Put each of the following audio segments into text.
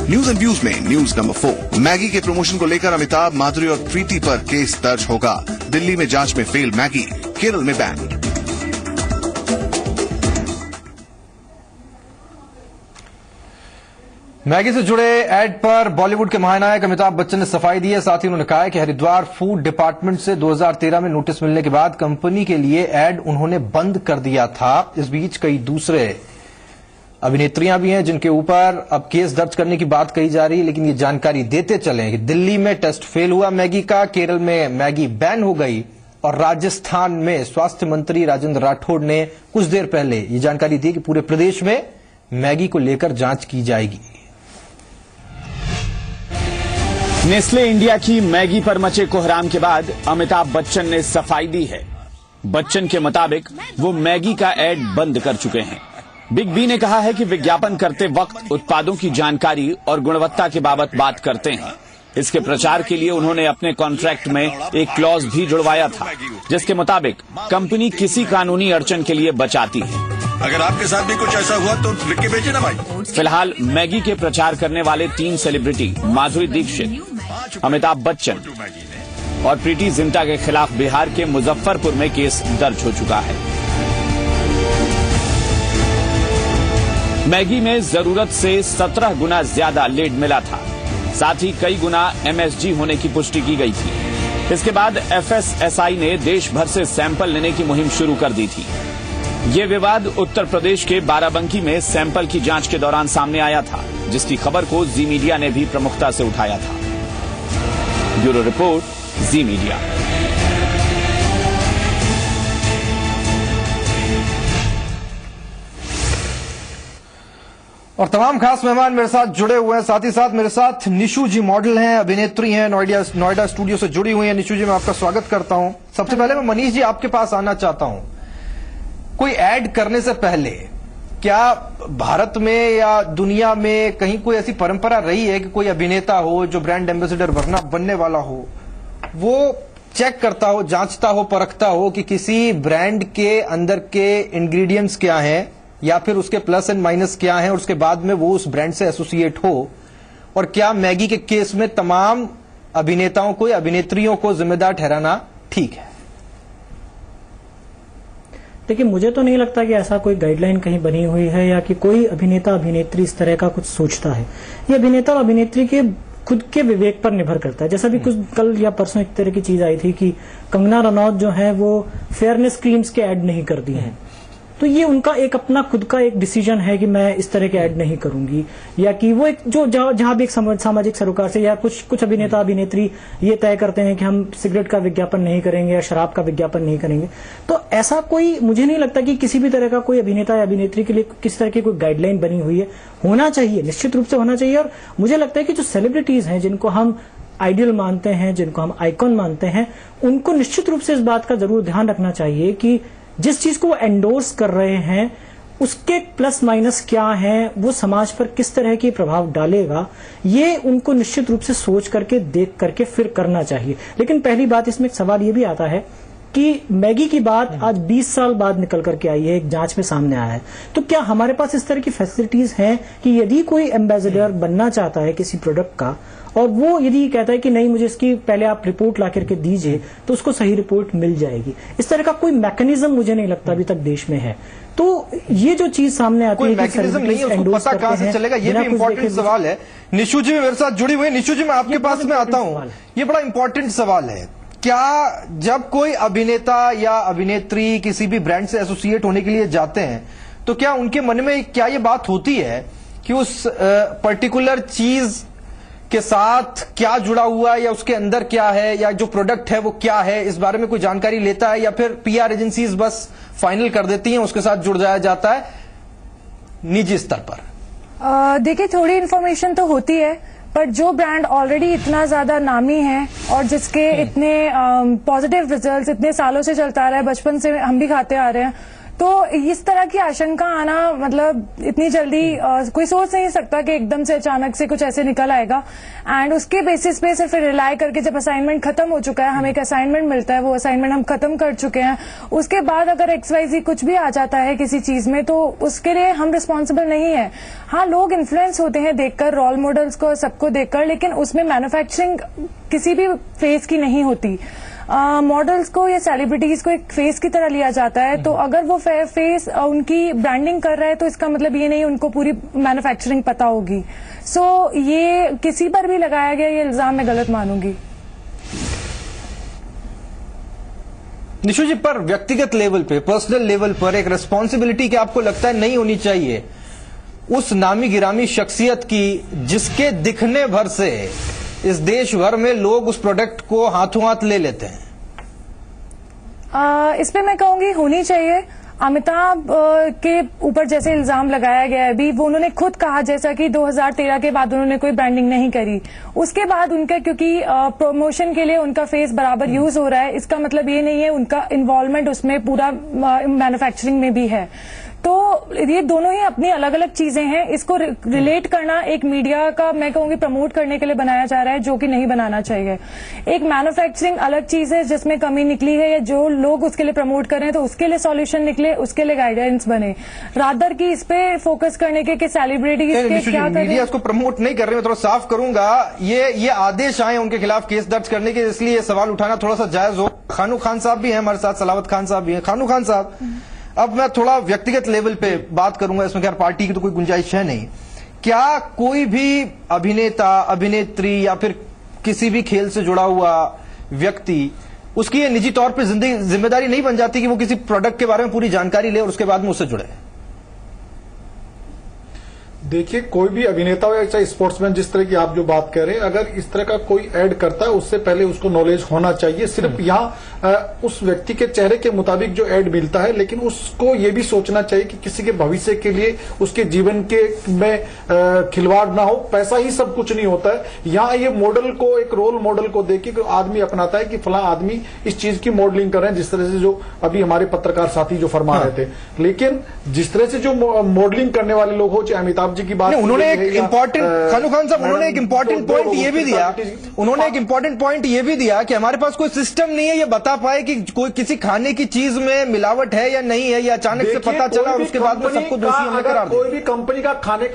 News and views में news number 4, Maggi के promotion को लेकर अमिताभ, माधुरी और प्रीति पर केस दर्ज होगा। दिल्ली में जांच में फेल मैगी, केरल में बैन। मैगी से जुड़े एड पर बॉलीवुड के महानायक अमिताभ बच्चन ने सफाई दी है। साथ ही उन्होंने कहा है कि हरिद्वार फूड डिपार्टमेंट से 2013 में नोटिस मिलने के बाद कंपनी के लिए एड उन्होंने बंद कर दिया था। इस बीच कई दूसरे अभिनेत्रियां भी हैं जिनके ऊपर अब केस दर्ज करने की बात कही जा रही है, लेकिन ये जानकारी देते चले कि दिल्ली में टेस्ट फेल हुआ मैगी का, केरल में मैगी बैन हो गई और राजस्थान में स्वास्थ्य मंत्री राजेंद्र राठौड़ ने कुछ देर पहले ये जानकारी दी कि पूरे प्रदेश में मैगी को लेकर जांच की जाएगी। नेस्ले इंडिया की मैगी पर मचे कोहराम के बाद अमिताभ बच्चन ने सफाई दी है। बच्चन के मुताबिक वो मैगी का एड बंद कर चुके हैं। बिग बी ने कहा है कि विज्ञापन करते वक्त उत्पादों की जानकारी और गुणवत्ता के बाबत बात करते हैं। इसके प्रचार के लिए उन्होंने अपने कॉन्ट्रैक्ट में एक क्लॉज भी जुड़वाया था, जिसके मुताबिक कंपनी किसी कानूनी अड़चन के लिए बचाती है। अगर आपके साथ भी कुछ ऐसा हुआ तो लिख के भेजिए ना भाई। फिलहाल मैगी के प्रचार करने वाले 3 सेलिब्रिटी माधुरी दीक्षित, अमिताभ बच्चन और प्रीति जिंटा के खिलाफ बिहार के मुजफ्फरपुर में केस दर्ज हो चुका है। मैगी में जरूरत से 17 गुना ज्यादा लीड मिला था। साथ ही कई गुना एमएसजी होने की पुष्टि की गई थी। इसके बाद एफएसएसआई ने देश भर से सैंपल लेने की मुहिम शुरू कर दी थी। ये विवाद उत्तर प्रदेश के बाराबंकी में सैंपल की जांच के दौरान सामने आया था, जिसकी खबर को जी मीडिया ने भी प्रमुखता से उठाया था। ब्यूरो रिपोर्ट, जी मीडिया। और तमाम खास मेहमान मेरे साथ जुड़े हुए हैं। साथ ही साथ मेरे साथ निशु जी मॉडल हैं, अभिनेत्री हैं, नोएडा स्टूडियो से जुड़ी हुई हैं। निशु जी, मैं आपका स्वागत करता हूं। सबसे पहले मैं मनीष जी आपके पास आना चाहता हूं। कोई ऐड करने से पहले क्या भारत में या दुनिया में कहीं कोई ऐसी परंपरा रही है कि कोई अभिनेता हो जो ब्रांड एम्बेसडर बनने वाला हो, वो चेक करता हो, जांचता हो, परखता हो कि किसी ब्रांड के अंदर के इंग्रेडिएंट्स क्या हैं या फिर उसके प्लस एंड माइनस क्या हैं और उसके बाद में वो उस ब्रांड से एसोसिएट हो? और क्या मैगी के केस में तमाम अभिनेताओं को या अभिनेत्रियों को जिम्मेदार ठहराना ठीक है? देखिए, मुझे तो नहीं लगता कि ऐसा कोई गाइडलाइन कहीं बनी हुई है या कि कोई अभिनेता अभिनेत्री इस तरह का कुछ सोचता है। ये अभिनेता और अभिनेत्री के खुद के विवेक पर निर्भर करता है। जैसा भी कुछ कल या परसों एक तरह की चीज आई थी कि कंगना रनौत जो है वो फेयरनेस क्रीम्स के ऐड नहीं कर दिए हैं, तो ये उनका एक अपना खुद का एक डिसीजन है कि मैं इस तरह के ऐड नहीं करूंगी, या कि वो एक जो जहां भी एक सामाजिक सरोकार से या कुछ अभिनेता अभिनेत्री ये तय करते हैं कि हम सिगरेट का विज्ञापन नहीं करेंगे या शराब का विज्ञापन नहीं करेंगे। तो ऐसा कोई, मुझे नहीं लगता कि किसी भी तरह का कोई अभिनेता या अभिनेत्री के लिए किसी तरह की कोई गाइडलाइन बनी हुई है। होना चाहिए, निश्चित रूप से होना चाहिए। और मुझे लगता है कि जो सेलिब्रिटीज हैं, जिनको हम आइडियल मानते हैं, जिनको हम आइकॉन मानते हैं, उनको निश्चित रूप से इस बात का जरूर ध्यान रखना चाहिए कि जिस चीज को वो एंडोर्स कर रहे हैं उसके प्लस माइनस क्या हैं, वो समाज पर किस तरह की प्रभाव डालेगा, ये उनको निश्चित रूप से सोच करके, देख करके फिर करना चाहिए। लेकिन पहली बात इसमें एक सवाल ये भी आता है कि मैगी की बात आज 20 साल बाद निकल करके आई है, एक जांच में सामने आया है। तो क्या हमारे पास इस तरह की फैसिलिटीज हैं कि यदि कोई एम्बेसडर बनना चाहता है किसी प्रोडक्ट का और वो यदि कहता है कि नहीं मुझे इसकी पहले आप रिपोर्ट ला करके दीजिए, तो उसको सही रिपोर्ट मिल जाएगी? इस तरह का कोई मैकेनिज्म मुझे नहीं लगता अभी तक देश में है। तो ये जो चीज सामने आती है, मैकेनिज्म नहीं है, उसको पता कहां से चलेगा? ये भी इंपॉर्टेंट सवाल है। निशु जी मेरे साथ जुड़ी हुई। निशु जी, मैं आपके पास में आता हूं। ये बड़ा इंपॉर्टेंट सवाल है। क्या जब कोई अभिनेता या अभिनेत्री किसी भी ब्रांड से एसोसिएट होने के लिए जाते हैं, तो क्या उनके मन में क्या ये बात होती है कि उस पर्टिकुलर चीज के साथ क्या जुड़ा हुआ है या उसके अंदर क्या है या जो प्रोडक्ट है वो क्या है, इस बारे में कोई जानकारी लेता है, या फिर पीआर एजेंसीज बस फाइनल कर देती हैं, उसके साथ जुड़ जाया जाता है निजी स्तर पर? देखिए, थोड़ी इन्फॉर्मेशन तो होती है, पर जो ब्रांड ऑलरेडी इतना ज्यादा नामी है और जिसके इतने पॉजिटिव रिजल्ट्स इतने सालों से चलता आ रहा है, बचपन से हम भी खाते आ रहे हैं, तो इस तरह की आशंका आना मतलब इतनी जल्दी कोई सोच नहीं सकता कि एकदम से अचानक से कुछ ऐसे निकल आएगा। एंड उसके बेसिस पे सिर्फ रिलाय करके जब असाइनमेंट खत्म हो चुका है, हमें एक असाइनमेंट मिलता है, वो असाइनमेंट हम खत्म कर चुके हैं, उसके बाद अगर XYZ कुछ भी आ जाता है किसी चीज में तो उसके लिए हम रिस्पॉन्सिबल नहीं है। हाँ, लोग इन्फ्लुएंस होते हैं देखकर, रोल मॉडल्स को सबको देखकर, लेकिन उसमें मैन्युफैक्चरिंग किसी भी फेस की नहीं होती। मॉडल्स को या सेलिब्रिटीज को एक फेस की तरह लिया जाता है, तो अगर वो फेस उनकी ब्रांडिंग कर रहा है तो इसका मतलब ये नहीं उनको पूरी मैन्युफैक्चरिंग पता होगी। सो ये किसी पर भी लगाया गया ये इल्जाम मैं गलत मानूंगी। निशु जी, पर व्यक्तिगत लेवल पे, पर्सनल लेवल पर एक रिस्पॉन्सिबिलिटी क्या आपको लगता है नहीं होनी चाहिए उस नामी गिरामी शख्सियत की जिसके दिखने भर से इस देश भर में लोग उस प्रोडक्ट को हाथों हाथ ले लेते हैं? इस पे मैं कहूंगी होनी चाहिए। अमिताभ के ऊपर जैसे इल्जाम लगाया गया है अभी, वो उन्होंने खुद कहा जैसा कि 2013 के बाद उन्होंने कोई ब्रांडिंग नहीं करी, उसके बाद उनका क्योंकि प्रमोशन के लिए उनका फेस बराबर यूज हो रहा है, इसका मतलब ये नहीं है उनका इन्वॉल्वमेंट उसमें पूरा मैन्युफैक्चरिंग में भी है। तो ये दोनों ही अपनी अलग अलग चीजें हैं। इसको रिलेट करना एक मीडिया का मैं कहूंगी प्रमोट करने के लिए बनाया जा रहा है, जो कि नहीं बनाना चाहिए। एक मैन्युफैक्चरिंग अलग चीज है जिसमें कमी निकली है या जो लोग उसके लिए प्रमोट कर रहे हैं तो उसके लिए सॉल्यूशन निकले, उसके लिए गाइडेंस बने, रादर की इस पे फोकस करने के सेलिब्रिटीज के क्या कर रहे हैं। मीडिया इसको प्रमोट नहीं कर रही, मैं थोड़ा साफ करूंगा। ये आदेश आए उनके खिलाफ केस दर्ज करने के, इसलिए सवाल उठाना थोड़ा सा जायज हो। खानू खान साहब भी हैं हमारे साथ, सलावत खान साहब भी हैं। खानू खान साहब, अब मैं थोड़ा व्यक्तिगत लेवल पे बात करूंगा, इसमें खैर पार्टी की तो कोई गुंजाइश है नहीं। क्या कोई भी अभिनेता, अभिनेत्री या फिर किसी भी खेल से जुड़ा हुआ व्यक्ति, उसकी ये निजी तौर पे जिम्मेदारी नहीं बन जाती कि वो किसी प्रोडक्ट के बारे में पूरी जानकारी ले और उसके बाद में उससे जुड़े? देखिए, कोई भी अभिनेता हो या चाहे स्पोर्ट्समैन, जिस तरह की आप जो बात कह रहे हैं, अगर इस तरह का कोई ऐड करता है उससे पहले उसको नॉलेज होना चाहिए। सिर्फ यहाँ उस व्यक्ति के चेहरे के मुताबिक जो ऐड मिलता है, लेकिन उसको ये भी सोचना चाहिए कि किसी के भविष्य के लिए, उसके जीवन के में खिलवाड़ ना हो। पैसा ही सब कुछ नहीं होता है। यहाँ ये मॉडल को, एक रोल मॉडल को देख के आदमी अपनाता है कि फला आदमी इस चीज की मॉडलिंग कर रहे हैं, जिस तरह से जो अभी हमारे पत्रकार साथी जो फरमा रहे थे। लेकिन जिस तरह से जो मॉडलिंग करने वाले लोग हो, चाहे अमिताभ जी की बात, उन्होंने एक इंपॉर्टेंट, खानू खान साहब, उन्होंने एक इंपॉर्टेंट पॉइंट ये भी दिया, उन्होंने एक इंपॉर्टेंट पॉइंट ये भी दिया कि हमारे पास कोई सिस्टम नहीं है ये बता पाए कि कोई किसी खाने की चीज में मिलावट है या नहीं है, या अचानक से पता चला और उसके बाद में सबको दोषी हमने करार दिया। कोई भी कंपनी का खाने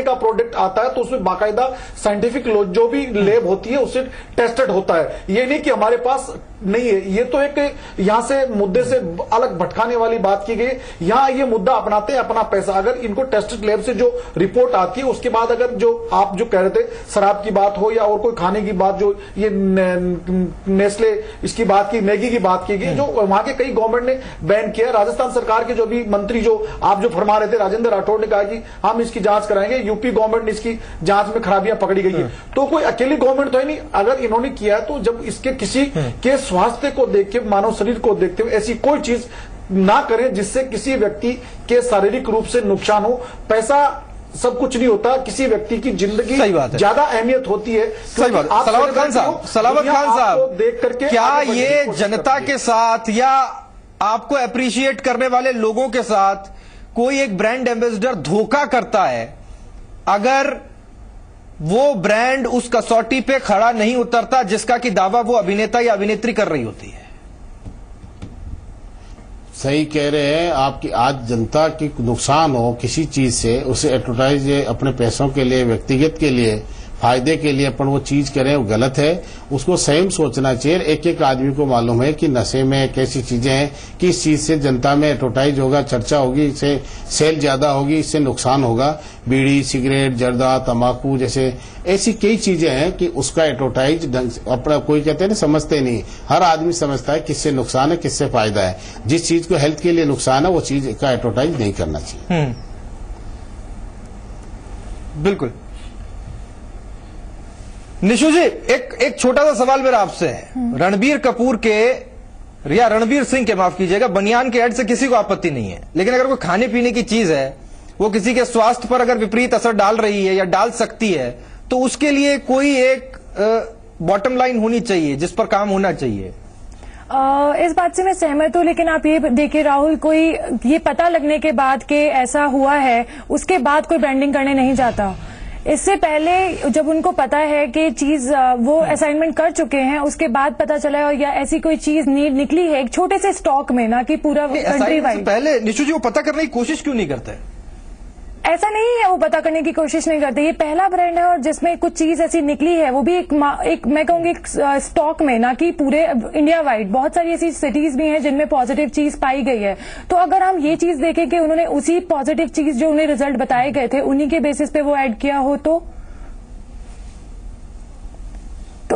का प्रोडक्ट आता है तो उसमें बाकायदा साइंटिफिक जो भी लैब होती है उससे टेस्टेड होता है। ये नहीं कि हमारे पास नहीं है। ये तो एक यहां से मुद्दे से अलग भटकाने वाली बात की गई। यहां ये मुद्दा अपनाते हैं अपना पैसा। अगर इनको टेस्टेड लैब से जो रिपोर्ट आती है उसके बाद अगर जो आप जो कह रहे थे शराब की बात हो या और कोई खाने की बात, जो ये नेस्ले इसकी बात की, मैगी की बात की गई, जो वहां के कई गवर्नमेंट ने बैन किया। राजस्थान सरकार के जो भी मंत्री जो आप जो फरमा रहे थे, राजेंद्र राठौड़ ने कहा कि हम इसकी जांच कराएंगे। यूपी गवर्नमेंट ने इसकी जांच में खराबियां पकड़ी गई है। तो कोई अकेली गवर्नमेंट तो है नहीं। अगर इन्होंने किया है तो जब इसके किसी के स्वास्थ्य को देख के, मानव शरीर को देखते हुए ऐसी कोई चीज ना करें जिससे किसी व्यक्ति के शारीरिक रूप से नुकसान हो। पैसा सब कुछ नहीं होता, किसी व्यक्ति की जिंदगी ज्यादा अहमियत होती है। सही बात। सलावत खान साहब, देख करके क्या ये जनता के साथ या आपको अप्रिशिएट करने वाले लोगों के साथ कोई एक ब्रांड एम्बेसडर धोखा करता है अगर वो ब्रांड उस कसौटी पे खड़ा नहीं उतरता जिसका कि दावा वो अभिनेता या अभिनेत्री कर रही होती है? सही कह रहे हैं आपकी। आज जनता की नुकसान हो किसी चीज से, उसे एडवर्टाइज अपने पैसों के लिए, व्यक्तिगत के लिए, फायदे के लिए अपन वो चीज करें, वो गलत है। उसको स्वयं सोचना चाहिए। एक एक आदमी को मालूम है कि नशे में कैसी चीजें हैं, किस चीज से जनता में एडवर्टाइज होगा, चर्चा होगी, इससे सेल ज्यादा होगी, इससे नुकसान होगा। बीड़ी, सिगरेट, जर्दा, तंबाकू जैसे ऐसी कई चीजें हैं कि उसका एडवर्टाइज अपना कोई कहते हैं ना, समझते नहीं। हर आदमी समझता है किससे नुकसान है, किससे फायदा है। जिस चीज को हेल्थ के लिए नुकसान है वो चीज का एडवर्टाइज नहीं करना चाहिए। बिल्कुल। निशु जी, एक छोटा सा सवाल मेरा आपसे है। रणबीर कपूर के या रणबीर सिंह के, माफ कीजिएगा, बनियान के ऐड से किसी को आपत्ति नहीं है, लेकिन अगर कोई खाने पीने की चीज है वो किसी के स्वास्थ्य पर अगर विपरीत असर डाल रही है या डाल सकती है तो उसके लिए कोई एक बॉटम लाइन होनी चाहिए जिस पर काम होना चाहिए। इस बात से मैं सहमत हूँ, लेकिन आप ये देखिए राहुल, कोई ये पता लगने के बाद कि ऐसा हुआ है उसके बाद कोई ब्रांडिंग करने नहीं जाता। इससे पहले जब उनको पता है कि चीज वो असाइनमेंट कर चुके हैं, उसके बाद पता चला या ऐसी कोई चीज निकली है एक छोटे से स्टॉक में, ना कि पूरा कंट्री वाइड। पहले निशु जी वो पता करने की कोशिश क्यों नहीं करते? ऐसा नहीं है वो पता करने की कोशिश नहीं करते, ये पहला ब्रांड है और जिसमें कुछ चीज ऐसी निकली है, वो भी एक मैं कहूंगी एक स्टॉक में, ना कि पूरे इंडिया वाइड। बहुत सारी ऐसी सिटीज भी हैं जिनमें पॉजिटिव चीज पाई गई है। तो अगर हम ये चीज देखें कि उन्होंने उसी पॉजिटिव चीज जो उन्हें रिजल्ट बताए गए थे उन्हीं के बेसिस पे वो ऐड किया हो, तो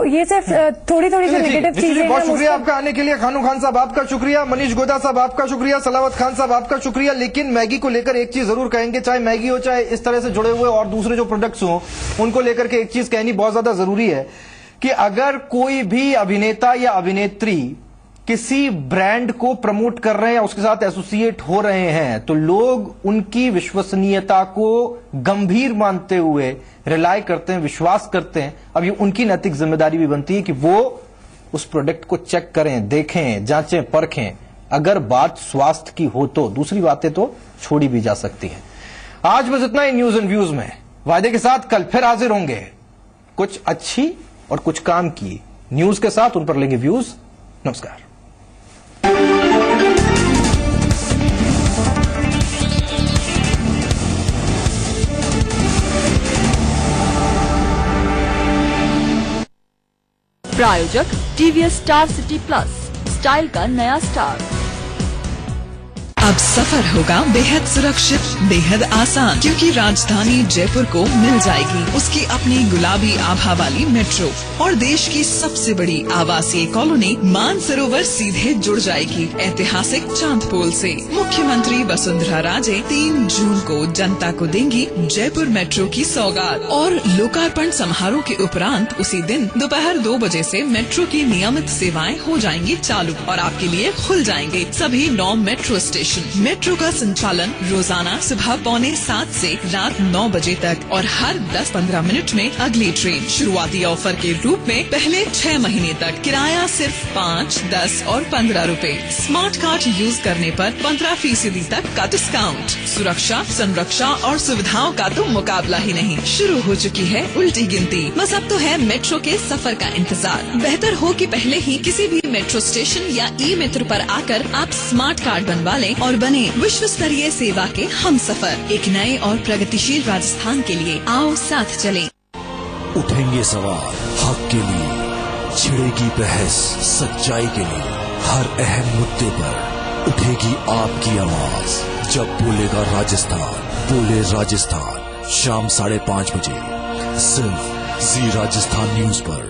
ये सिर्फ थोड़ी थोड़ी सी नेगेटिव चीजें हैं। बहुत शुक्रिया आपका आने के लिए। खानू खान साहब आपका शुक्रिया, मनीष गोदा साहब आपका शुक्रिया, सलावत खान साहब आपका शुक्रिया। लेकिन मैगी को लेकर एक चीज जरूर कहेंगे, चाहे मैगी हो चाहे इस तरह से जुड़े हुए और दूसरे जो प्रोडक्ट्स हो, उनको लेकर के एक चीज कहनी बहुत ज्यादा जरूरी है कि अगर कोई भी अभिनेता या अभिनेत्री किसी ब्रांड को प्रमोट कर रहे हैं या उसके साथ एसोसिएट हो रहे हैं, तो लोग उनकी विश्वसनीयता को गंभीर मानते हुए रिलाय करते हैं, विश्वास करते हैं। अब ये उनकी नैतिक जिम्मेदारी भी बनती है कि वो उस प्रोडक्ट को चेक करें, देखें, जांचें, परखें। अगर बात स्वास्थ्य की हो तो दूसरी बातें तो छोड़ी भी जा सकती हैं। आज बस इतना ही न्यूज एंड व्यूज में। वायदे के साथ कल फिर हाजिर होंगे कुछ अच्छी और कुछ काम की न्यूज के साथ, उन पर लेंगे व्यूज। नमस्कार। प्रायोजक TVS star city plus, style का नया स्टार। अब सफर होगा बेहद सुरक्षित, बेहद आसान, क्योंकि राजधानी जयपुर को मिल जाएगी उसकी अपनी गुलाबी आभा वाली मेट्रो और देश की सबसे बड़ी आवासीय कॉलोनी मानसरोवर सीधे जुड़ जाएगी ऐतिहासिक चांदपोल से। मुख्यमंत्री वसुंधरा राजे 3 जून को जनता को देंगी जयपुर मेट्रो की सौगात और लोकार्पण समारोह के उपरांत उसी दिन दोपहर 2 बजे से मेट्रो की नियमित सेवाएं हो जाएंगी चालू और आपके लिए खुल जाएंगे सभी 9 मेट्रो स्टेशन। मेट्रो का संचालन रोजाना सुबह 6:45 से रात 9 बजे तक और हर 10-15 मिनट में अगली ट्रेन। शुरुआती ऑफर के रूप में पहले 6 महीने तक किराया सिर्फ 5, 10 और 15 रुपए। स्मार्ट कार्ड यूज करने पर 15% तक का डिस्काउंट। सुरक्षा, संरक्षा और सुविधाओं का तो मुकाबला ही नहीं। शुरू हो चुकी है उल्टी गिनती, बस अब तो है मेट्रो के सफर का इंतजार। बेहतर हो कि पहले ही किसी भी मेट्रो स्टेशन या ई मित्र पर आकर आप स्मार्ट कार्ड बनवा लें और बने विश्व स्तरीय सेवा के हमसफर। एक नए और प्रगतिशील राजस्थान के लिए आओ साथ चलें। उठेंगे सवाल हक के लिए, छिड़ेगी बहस सच्चाई के लिए, हर अहम मुद्दे पर उठेगी आपकी आवाज। जब बोलेगा राजस्थान, बोले राजस्थान। शाम 5:30 बजे सिर्फ जी राजस्थान न्यूज पर।